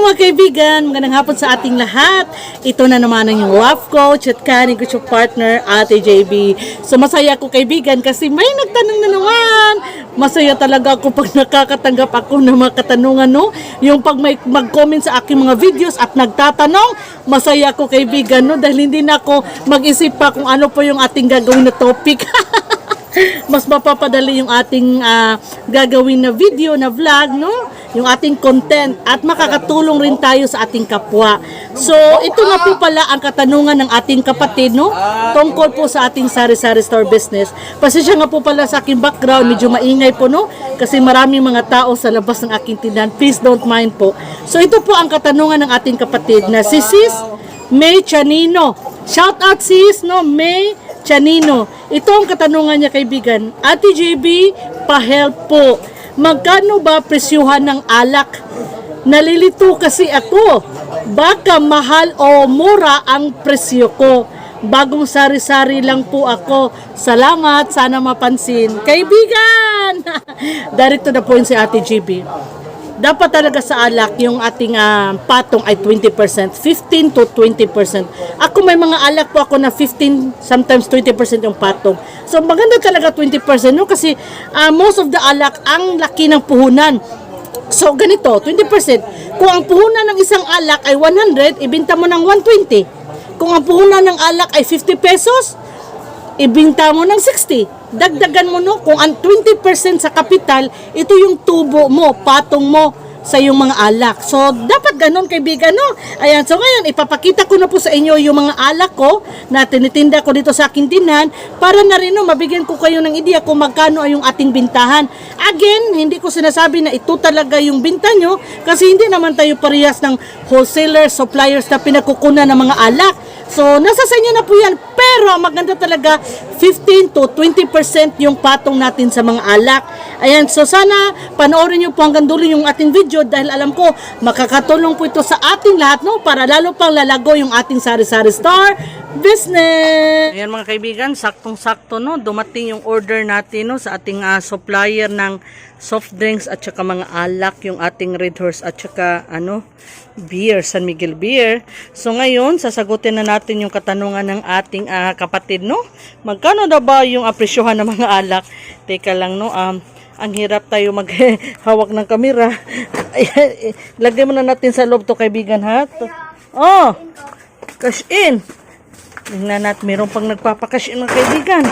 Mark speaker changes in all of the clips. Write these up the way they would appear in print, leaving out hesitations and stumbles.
Speaker 1: mga kaibigan, magandang hapon sa ating lahat. Ito na naman ang yung love coach at kaning ko partner, Ate JB. So masaya ako kaibigan kasi may nagtanong na naman. Masaya talaga ako pag nakakatanggap ako ng mga katanungan, no? Yung pag may mag-comment sa aking mga videos at nagtatanong, masaya ako kaibigan, no? Dahil hindi na ako mag-isip pa kung ano po yung ating gagawin na topic. Mas mapapadali yung ating gagawin na video, na vlog, no? Yung ating content at makakatulong rin tayo sa ating kapwa. So, ito nga po pala ang katanungan ng ating kapatid, no? Tungkol po sa ating sari-sari store business. Pasensya nga po pala sa aking background, medyo maingay po, no? Kasi maraming mga tao sa labas ng aking tindahan. Please don't mind po. So, ito po ang katanungan ng ating kapatid na si Sis May Chanino. Shout out sis, no? May Chanino. Ito ang katanungan niya kaibigan. Ate JB, pa-help po. Magkano ba presyuhan ng alak? Nalilito kasi ako. Baka mahal o mura ang presyo ko. Bagong sari-sari lang po ako. Salamat, sana mapansin. Kaibigan! Direct to the point si Ate JB. Dapat talaga sa alak, yung ating patong ay 20%, 15 to 20%. Ako may mga alak po ako na 15, sometimes 20% yung patong. So maganda talaga 20%, no? Kasi most of the alak, ang laki ng puhunan. So ganito, 20%. Kung ang puhunan ng isang alak ay 100, ibenta mo ng 120. Kung ang puhunan ng alak ay 50 pesos, ibinta mo ng 60. Dagdagan mo, no? Kung ang 20% sa kapital, ito yung tubo mo, patong mo sa yung mga alak. So, dapat ganun kaibigan, no? Ayan, so ngayon, ipapakita ko na po sa inyo yung mga alak ko na tinitinda ko dito sa aking tindahan para na rin, no, mabigyan ko kayo ng ideya kung magkano ay yung ating bintahan. Again, hindi ko sinasabi na ito talaga yung binta nyo kasi hindi naman tayo parehas ng wholesalers, suppliers na pinagkukunan ng mga alak. So, nasa sa inyo na po yan. Pero, maganda talaga 15 to 20% yung patong natin sa mga alak. Ayan, so sana panoorin nyo po hanggang dulo yung ating video dahil alam ko, makakatulong po ito sa ating lahat, no? Para lalo pang lalago yung ating sari-sari store business. Ayan mga kaibigan, saktong-sakto, no? Dumating yung order natin, no? Sa ating supplier ng soft drinks at saka mga alak, yung ating Red Horse at saka, beer, San Miguel Beer. So ngayon, sasagutin na natin yung katanungan ng ating kapatid, no? Magkano na ba yung apresyohan ng mga alak? Teka lang, no? Ang hirap tayo maghawak ng kamera. Lagay mo na natin sa loob to kaibigan, ha? Oh! Cash in! Tingnan natin, mayroon pang nagpapakash in mga kaibigan.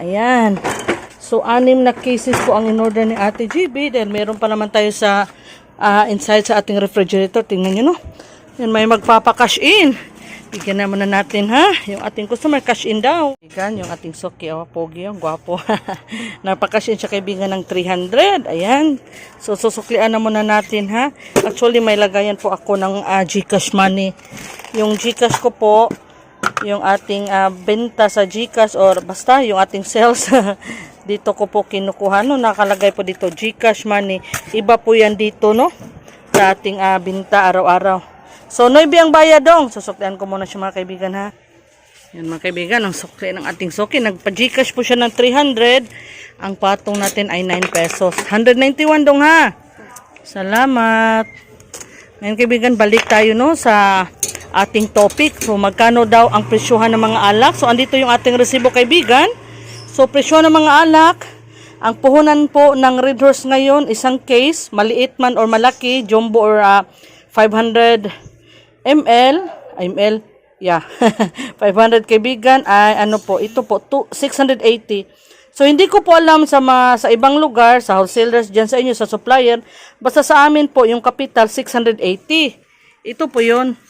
Speaker 1: Ayan. So, 6 na cases po ang in-order ni Ate GB dahil mayroon pa naman tayo sa inside sa ating refrigerator. Tingnan nyo, no? Yan, may magpapakash in. Bigyan naman na natin, ha? Yung ating customer, cash in daw. Kaibigan, yung ating soki, pogi yung gwapo. Napakash in siya kaibigan ng 300. Ayan. So, susuklian na muna natin, ha? Actually, may lagayan po ako ng GCash money. Yung GCash ko po, yung ating benta sa GCash or basta yung ating sales dito ko po kinukuha, no? Nakalagay po dito GCash money. Iba po yan dito, no? Sa ating benta araw-araw. So, 9 ang bayad dong. Susuklian ko muna siya mga kaibigan, ha? Yan mga kaibigan, ang sukli ng ating soki. Nagpa-GCash po siya ng 300. Ang patong natin ay 9 pesos. 191 dong, ha? Salamat. Ngayon kaibigan, balik tayo, no? Sa ating topic. So, magkano daw ang presyuhan ng mga alak? So, andito yung ating resibo kaibigan. So, presyo ng mga alak, ang puhunan po ng Red Horse ngayon, isang case, maliit man or malaki, jumbo or 500 ml, 500 kaibigan, ay ano po, ito po, 680. So, hindi ko po alam sa ibang lugar, sa wholesalers, dyan sa inyo, sa supplier, basta sa amin po, yung capital, 680. Ito po yun.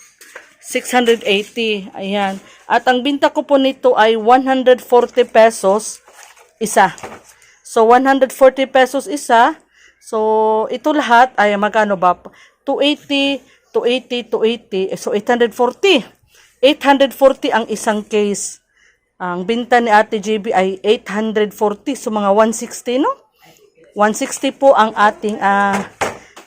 Speaker 1: 680. Ayan. At ang binta ko po nito ay 140 pesos isa. So, 140 pesos isa. So, ito lahat ay magkano ba? 280, 280, 280. So, 840. 840 ang isang case. Ang binta ni Ate JB ay 840. So, mga 160, no? 160 po ang ating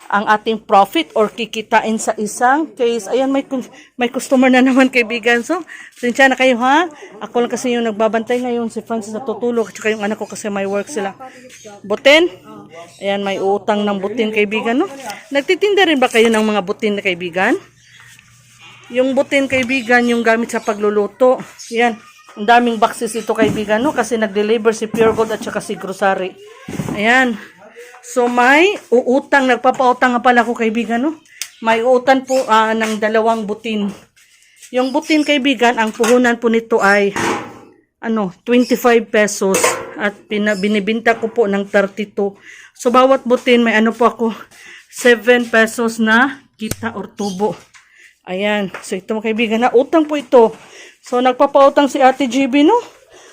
Speaker 1: ang ating profit or kikitain sa isang case. Ayan, may customer na naman kaibigan. So, sinsya na kayo ha. Ako lang kasi yung nagbabantay ngayon. Si Francis natutulog. At saka yung anak ko kasi may work sila. Butin? Ayan, may utang ng butin kaibigan. No? Nagtitinda rin ba kayo ng mga butin na kaibigan? Yung butin kaibigan, yung gamit sa pagluluto. Ayan. Ang daming boxes ito kaibigan, no? Kasi nag-deliver si Pure Gold at saka si Grocery. Ayan. So may uutang, nagpapautang nga pala ko kaibigan, no? May uutang po ng 2 butin. Yung butin kaibigan, ang puhunan po nito ay 25 pesos at binibinta ko po ng 32. So bawat butin may po ako 7 pesos na kita or tubo. Ayan. So ito mga kaibigan, na utang po ito. So, nagpapautang si Ate GB, no?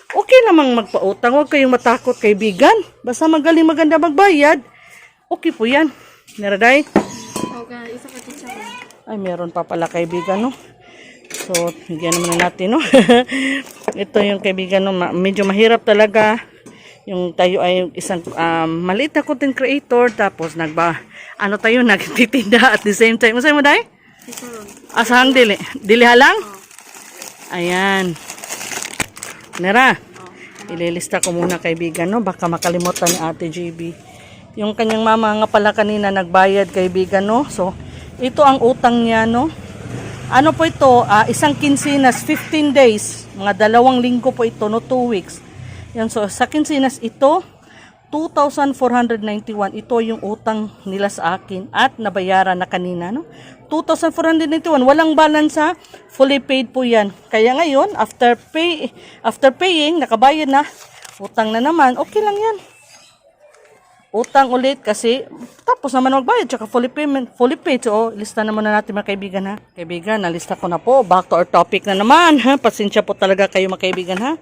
Speaker 1: Okay namang magpautang. Huwag kayong matakot, kaibigan. Basta magaling maganda magbayad. Okay po yan. Neraday?
Speaker 2: Okay, isa ka teacher.
Speaker 1: Ay, meron pa pala kaibigan, no? So, higyan naman natin, no? Ito yung kaibigan, no? Medyo mahirap talaga. Yung tayo ay isang maliit na content creator. Tapos, tayo, nagtitinda at the same time. Masaya mo, Day? Asahang dili. Dili halang? Ayan. Nera. Ililista ko muna kaibigan, no? Baka makalimutan ni Ate JB. Yung kanyang mama nga pala kanina nagbayad kaibigan, no? So, ito ang utang niya, no? Ano po ito? Isang kinsinas, 15 days. Mga 2 linggo po ito, no? 2 weeks. Yan, so sa kinsinas ito, 2,491. Ito yung utang nila sa akin at nabayaran na kanina, no? 2,491. Walang balance ha. Fully paid po yan. Kaya ngayon, after paying, nakabayad na. Utang na naman. Okay lang yan. Utang ulit kasi tapos naman magbayad. Tsaka fully paid. So, lista na muna natin mga kaibigan ha. Kaibigan, nalista ko na po. Back to our topic na naman ha. Pasensya po talaga kayo mga kaibigan ha.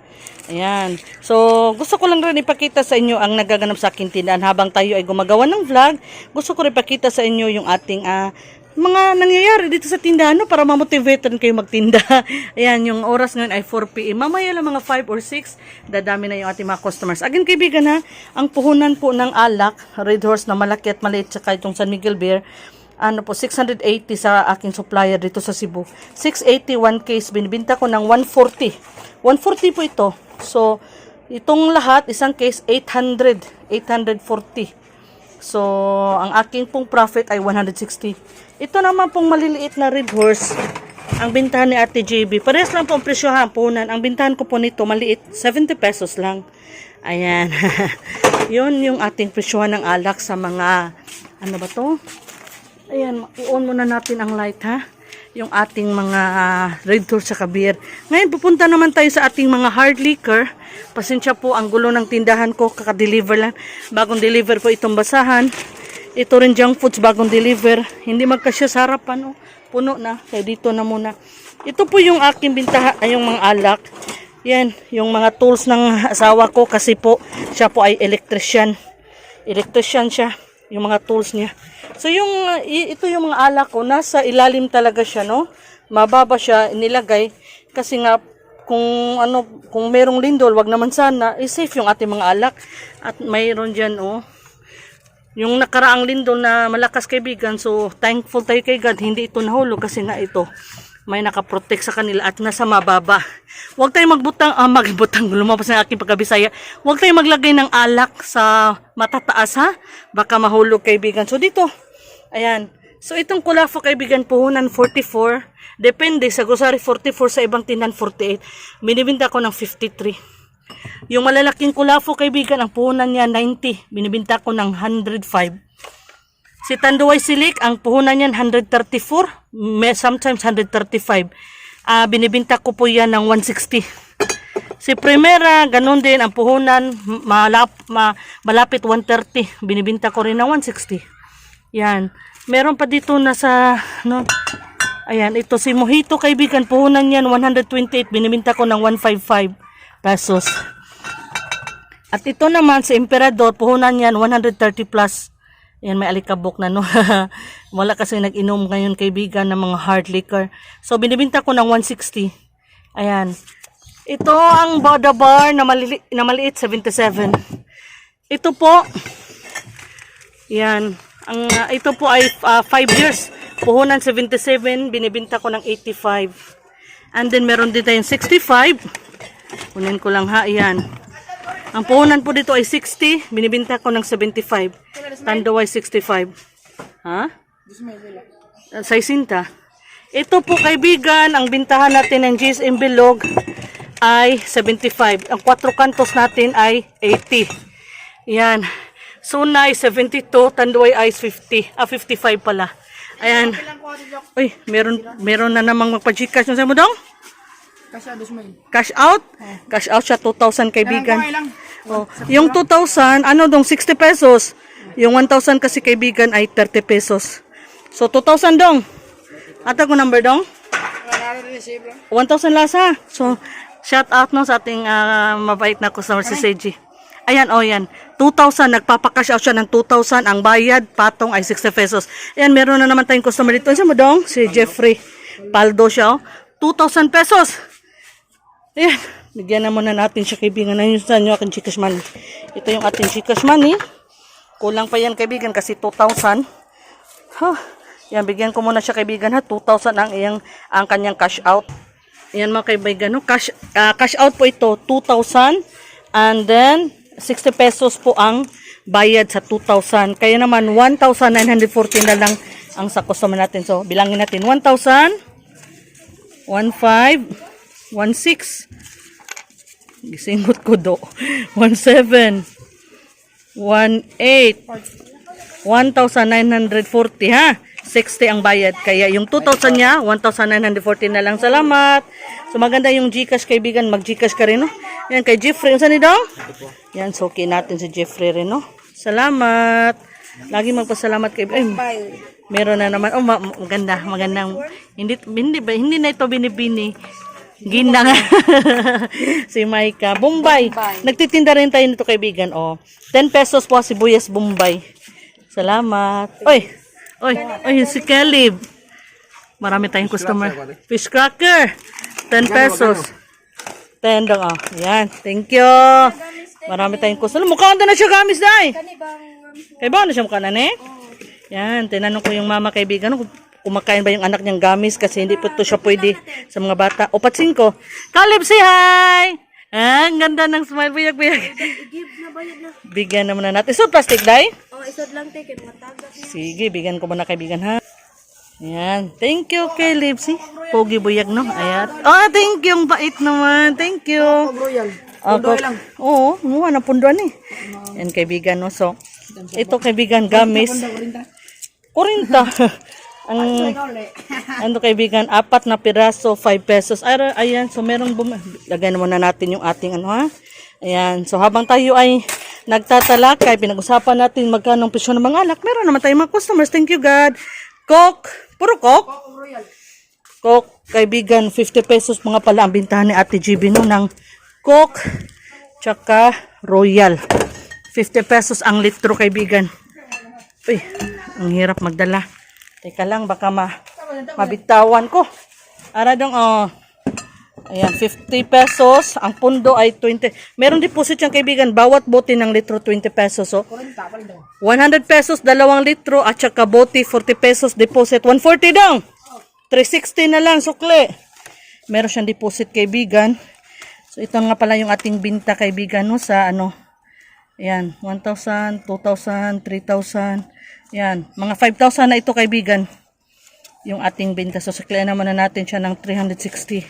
Speaker 1: Ayan. So, gusto ko lang rin ipakita sa inyo ang nagaganap sa aking tindahan habang tayo ay gumagawa ng vlog. Gusto ko rin ipakita sa inyo yung ating mga nangyayari dito sa tindahan, no, para ma-motivate rin kayo magtinda. Ayan, yung oras ngayon ay 4 PM. Mamaya lang mga 5 or 6, dadami na yung ating mga customers. Again, kaibigan ha, ang puhunan po ng alak, Red Horse na malaki at maliit, saka itong San Miguel Beer, 680 sa aking supplier dito sa Cebu. 680, 1 case, binibinta ko ng 140. 140 po ito. So, itong lahat, isang case, 840. So, ang aking pong profit ay 160. Ito naman pong maliliit na Red Horse, ang bintahan ni Ate JB. Parehas lang po ang presyohan, puhunan. Ang bintahan ko po nito, maliit, 70 pesos lang. Ayan. Yun yung ating presyohan ng alak sa mga, ano ba to? Ayan, i-on muna natin ang light ha. Yung ating mga Red Horse sa beer. Ngayon, pupunta naman tayo sa ating mga hard liquor. Pasensya po, ang gulo ng tindahan ko, kaka-deliver lang. Bagong deliver po itong basahan. Ito rin junk foods, bagong deliver. Hindi magkasya sa harapan, oh. Puno na. Kaya dito na muna. Ito po yung aking bintahan, ay yung mga alak. Yan, yung mga tools ng asawa ko kasi po, siya po ay electrician. Electrician siya, yung mga tools niya. So yung, ito yung mga alak ko, nasa ilalim talaga siya, no? Mababa siya, nilagay. Kasi nga, kung merong lindol, wag naman sana, safe yung ating mga alak. At mayroon dyan, oh. Yung nakaraang lindol na malakas kaibigan, so thankful tayo kay God, hindi ito nahulog kasi nga ito may nakaprotect sa kanila at nasa mababa. Huwag tayong magbutang, lumabas na aking pagkabisaya. Huwag tayong maglagay ng alak sa matataas ha, baka mahulog kaibigan. So dito, ayan. So itong kulafo kaibigan, puhunan 44, depende sa grocery 44, sa ibang tindahan 48. Binibinta ko ng 53. Yung malalaking kulafo kaibigan, ang puhunan niya 90, binibinta ko ng 105. Si Tanduay Silik, ang puhunan niya 134, sometimes 135. Binibinta ko po yan ng 160. Si Primera, ganun din ang puhunan, malapit 130, binibinta ko rin ng 160. Yan. Meron pa dito na sa ayan, ito si Mojito kaibigan, puhunan niyan 128, binibinta ko ng 155 pesos. At ito naman sa Emperador, puhunan yan 130 plus. Yan, may alikabok na, no? Wala kasi nag-inom ngayon kaibigan ng mga hard liquor. So binibinta ko ng 160. Ayan. Ito ang Bada Bar na maliit 77. Ito po, yan, Ito po ay 5 years. Puhunan 77, binibenta ko ng 85. And then meron din tayong 65. Kunin ko lang ha, ayan. Ang puhunan po dito ay 60, binibenta ko ng 75. Tando ay 65. Ha? Sa isinta. Ito po kaibigan, ang bintahan natin ng GSM Bilog ay 75. Ang 4 kantos natin ay 80. Yan. Sunay 72, Tanduay ay 50. 55 pala. Ayan. Uy, meron na namang magpa-Gcash sa mo dong? Cash out? Cash out siya 2,000 kaibigan. Oh, yung 2,000, ano dong 60 pesos. Yung 1,000 kasi kaibigan ay 30 pesos. So 2,000 dong. Ata ko number dong? 1,000 lasa. So shout out no sa ating mabait na customer si Seiji. Ayan, oh yan. 2,000, nagpapakash out siya ng 2,000. Ang bayad, patong ay 60 pesos. Ayan, meron na naman tayong customer dito. Ano mo dong? Si Jeffrey Paldo siya, oh. 2,000 pesos. Ayan, bigyan na muna natin siya kaibigan. Ayun sa inyo aking Gcash money. Ito yung ating Gcash money. Kulang pa yan kaibigan kasi 2,000. Huh. Yan, bigyan ko muna siya kaibigan ha. 2,000 ang kanyang cash out. Ayan mga kaibigan. No? Cash out po ito, 2,000. And then, 60 pesos po ang bayad sa 2,000. Kaya naman, 1,914 na lang ang sa customer natin. So, bilangin natin. 1,000, 1,5, 1,6, gisingot ko do, 1,7, 1,8, 1,940 ha. 60 ang bayad. Kaya yung 2,000 niya, 1,914 na lang. Salamat. So maganda yung Gcash kaibigan. Mag-Gcash ka rin, no? Yan kay Jeffrey. Saan ni daw? Yan, so okay natin si Jeffrey rin, no? Salamat. Lagi magpasalamat kay meron na naman. Oh, maganda. Magandang. Hindi na ito binibini. Ginang. Si Maika. Bombay. Nagtitinda rin tayo nito kaibigan. Oh. 10 pesos po sibuyas Bombay. Salamat. Oy, si Caleb. Marami tayong customer. Fish cracker. 10 pesos. 10 dong, oh. Yan. Thank you. Marami tayong customer. Mukhang na siya gamis, day. Kaya ba na siya mukha na, ne? Yan. Tinanong ko yung mama kaibigan kung kumakain ba yung anak niyang gamis kasi hindi po ito siya pwede sa mga bata. O, patsin ko. Caleb, say hi! Ang ganda ng smile. Buyag. Bigyan naman na natin. So, plastic, day?
Speaker 2: Isod lang take matagak.
Speaker 1: Sige, bigyan ko muna kaibigan ha. Ayan. Thank you kay Lipsy. Pogi buyag no. Ayan. Oh, thank you. Ang bait naman. Thank you. Pundoy lang. Oo, mukha na punduan eh. Ayan kaibigan no. So, ito kaibigan gamis. 40. Ano kaibigan, 4 na piraso, 5 pesos. Ayan, so merong lagyan muna natin yung ating ano ha. Ayan, so habang tayo ay nagtatalakay, pinag-usapan natin magkano ang presyo ng mga alak. Meron naman tayong mga customers. Thank you God. Coke, puro Coke. Coke, kaibigan, 50 pesos mga pala ang bintahan ni Ate GB no ng Coke, tsaka Royal. 50 pesos ang litro kaibigan. Uy, ang hirap magdala. Teka lang, baka mabitawan ko. Ara dong, oh. Ayan, 50 pesos. Ang pundo ay 20. Meron deposit yung kaibigan. Bawat bote ng litro, 20 pesos. So, 100 pesos, 2 litro. At saka bote, 40 pesos deposit. 140 dong. 360 na lang, sukli. Meron siyang deposit kaibigan. So, ito nga pala yung ating binta kaibigan no, sa ano. Ayan, 1,000, 2,000, 3,000. Ayan, mga 5,000 na ito kaibigan. Yung ating binta. So, suklian naman na natin siya ng 360.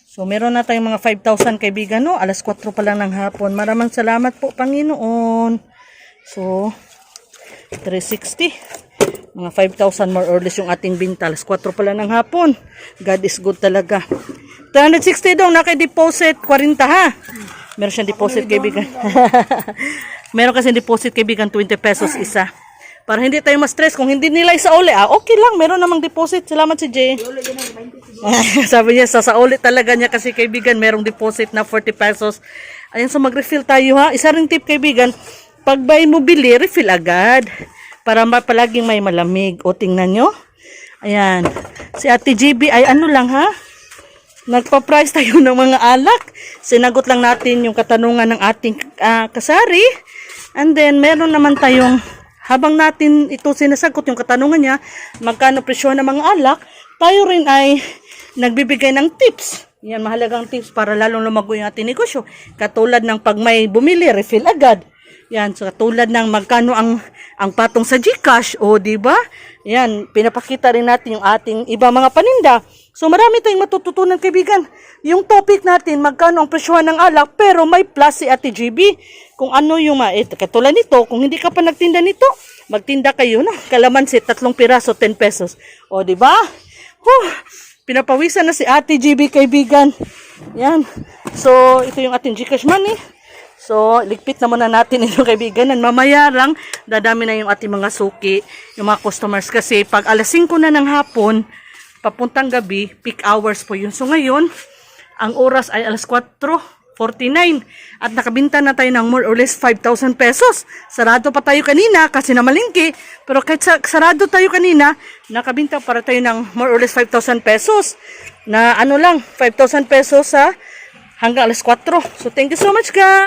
Speaker 1: So, meron na tayong mga 5,000 kaibigan, no? Alas 4 pa lang ng hapon. Maraming salamat po, Panginoon. So, 360. Mga 5,000 more or less yung ating binta. Alas 4 pa lang ng hapon. God is good talaga. 360 dong, naka-deposit 40 ha. Meron siyang deposit kaibigan. Meron kasi deposit kaibigan 20 pesos isa. Para hindi tayo ma-stress. Kung hindi nila isauli, okay lang. Meron namang deposit. Salamat si Jay. Sabi niya, sasauli talaga niya kasi kaibigan, merong deposit na 40 pesos. Ayan, so mag-refill tayo ha. Isa ring tip kaibigan, pag buy mo bili, refill agad. Para palaging may malamig. O, tingnan nyo. Ayan. Si Ate GB ay ano lang ha. Nagpa-price tayo ng mga alak. Sinagot lang natin yung katanungan ng ating kasari. And then, meron naman tayong habang natin ito sinasagot yung katanungan niya, magkano presyo ng mga alak, tayo rin ay nagbibigay ng tips. Yan, mahalagang tips para lalong lumago yung ating negosyo. Katulad ng pag may bumili, refill agad. Yan, so katulad ng magkano ang patong sa GCash, o di ba? Yan, pinapakita rin natin yung ating iba mga paninda. So marami tayong matututunan, kaibigan. Yung topic natin, magkano ang presyohan ng alak, pero may plus si Ate GB. Kung ano yung katulad nito, kung hindi ka pa nagtinda nito, magtinda kayo na. Kalamansi, 3 piraso, 10 pesos. O di ba? Pinapawisan na si Ate GB, kaibigan. Yan. So, ito yung ating GCash money. So, ligpit na muna natin ito, kaibigan. And mamaya lang, dadami na yung ating mga suki, yung mga customers. Kasi pag alas 5 na ng hapon, papuntang gabi, peak hours po yun. So, ngayon, ang oras ay alas 4:49. At nakabinta na tayo ng more or less 5,000 pesos. Sarado pa tayo kanina kasi namalingki. Pero kahit sarado tayo kanina, nakabinta para tayo ng more or less 5,000 pesos. Na 5,000 pesos sa hanggang alas 4. So, thank you so much, guys.